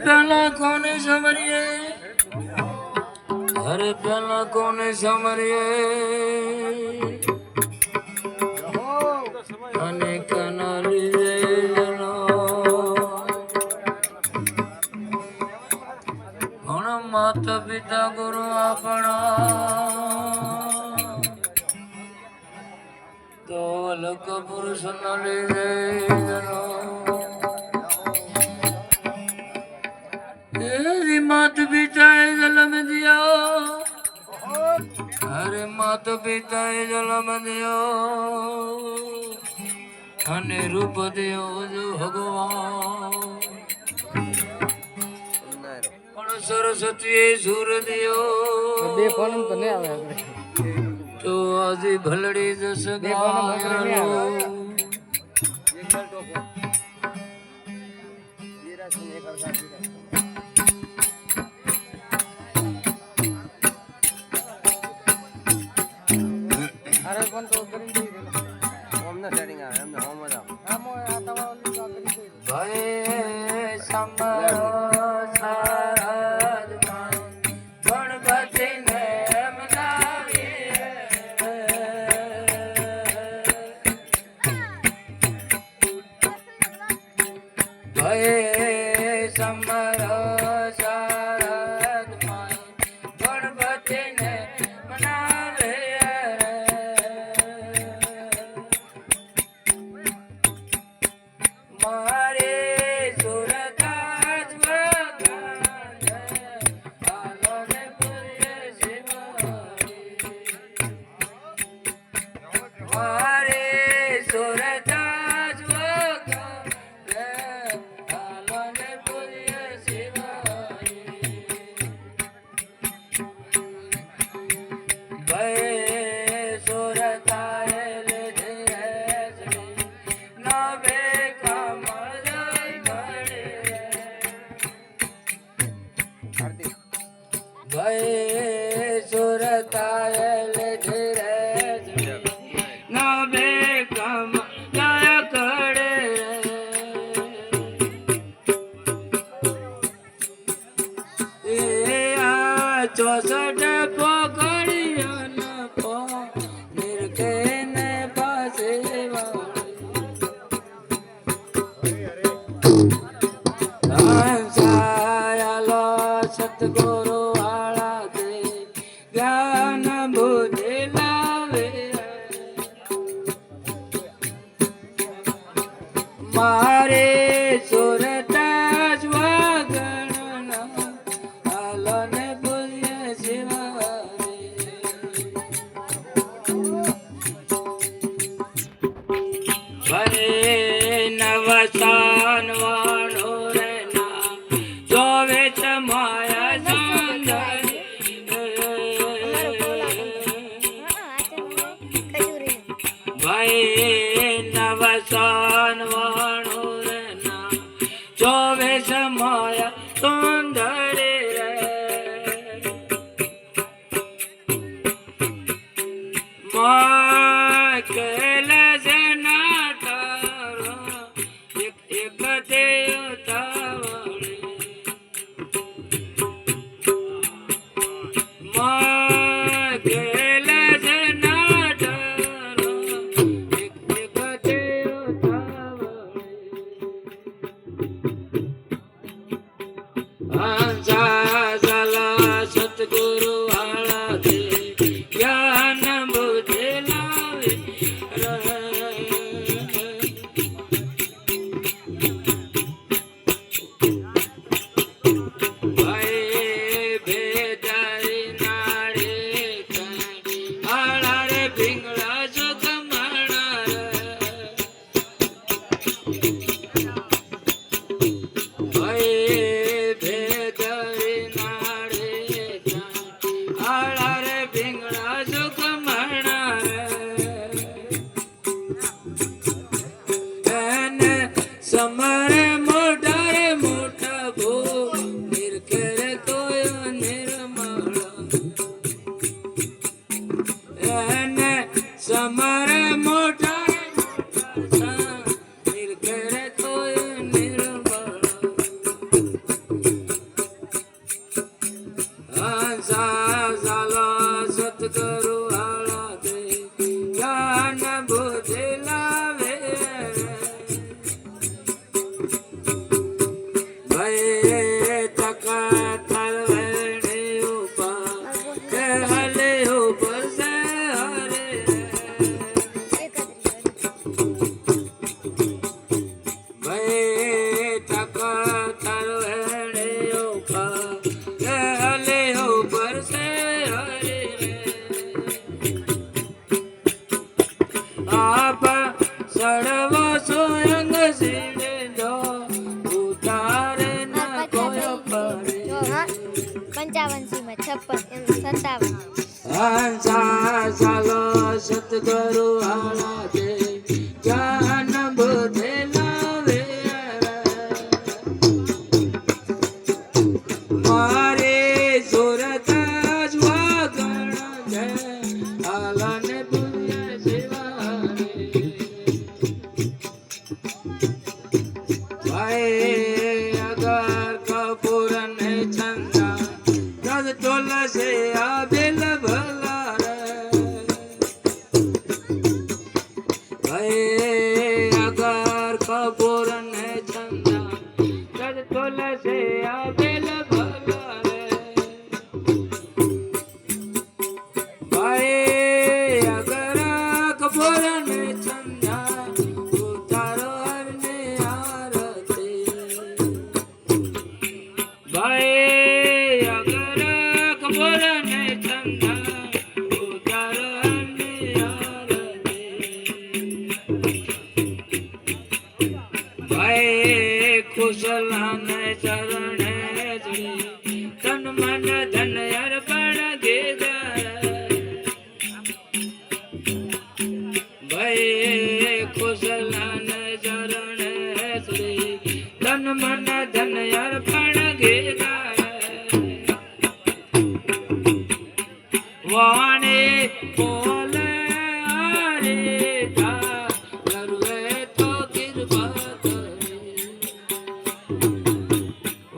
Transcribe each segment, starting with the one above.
પેલા કોને સમરીએ, અરે પેલા કોને સમરીએ અને કના લીધે માતા પિતા ગુરુ આપણા તો અલગ પુરુષ ન લીધે માત પિતાએ જન્મ દિયો, અરે માત પિતાએ જન્મ દિયો અને રૂપ દિયો જો ભગવાન સરસ્વતી સુર દિયો બે ફોન તો નહીં આવે આપણે તો આજે ભલડી જશે અરે કોણ તો કરી દીધું ઓમને સેટિંગ આવે એમને હોમ જ આમો આ તમારો ભાઈ સાંભળો ચોસઠ સતગુરુ વાળા દે જ્ઞાન બુદ્ધિ લાવે મારે સુરતા સ્વગણ હાલો ને પૂજ્ય શિવારે નવસાન વાળો રે ના જોવે માયા ભાઈ નવસાન વાળો રે ના જોવે માયા સુંદરે રે મા કેલે છે નાટારો એક તે ઉતાવળે મા કેલે છે નાટારો એક તે ઉતાવળે આંજા જલા સતગુરુ વાળા દે જ્ઞાન બુદ્ધિ લાવે ભાઈ ભેદારી નાડે આળા રે ભીંગડા સુખ માણા ભાઈ ભેદારી નાડે આળા રે ભીંગડા સુખ માણા એને સમરે મોટા રે મોટા ભો નિરખેરે તોય નિર્મળ એને સમરે મોટા રે મોટા નિરખેરે તોય નિર્મળ સતગુરુ હાલા દે જ્ઞાન બુદ્ધિ લાવે ભય તકા તલવણે ઉપા કે હલે ઉપર સે હરે ભય તકા તલવણે ઉપા કે હલે ઉપર સે હરે આપ સડવો સોયંગ સીને જો ઉતારે ન કોઈ પડે 55 માં 56 57 હંસા ચાલો સતગુરુ હાલા દે જ્ઞાન બુદ્ધિ લાવે મારે સુરત વાગણ છે હાલાને પુણ્ય સેવા ભાઈ અગર કપૂર ને ચંદા રદ તુલસે આબેલ ભલા રે ભાઈ અગર કપૂર ને ચંદા રદ તુલસે આબેલ ભલા રે ભાઈ અગર કપૂર ને ચંદા ઉતારો હરને આરતી ભાઈ અગર કપૂર ને ચંદા ઉતારો હરને આરતી ભાઈ કુશલાને ચરણે શ્રી તન મન ધન અર્પણ ગીધર ભાઈ કુશલાને ચરણે શ્રી તન મન ધન અર્પણ ગીધર વાણે બોલે હરે તા કરુએ તો કૃપા કરે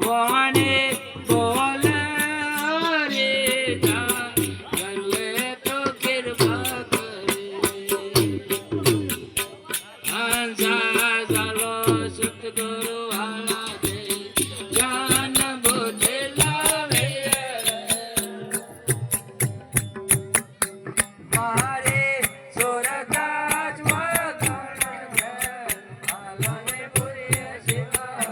વાણે બોલે હરે તા કરુએ તો કૃપા કરે હંસા ચાલો સતગુરુ હાલા દે જ્ઞાન બુદ્ધિ લાવે મારે સોરતા જ વાગણ છે હાલાને પુણ્ય સેવા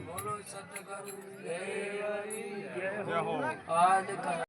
બોલો સતગુરુ જય હરિ જય હો આદ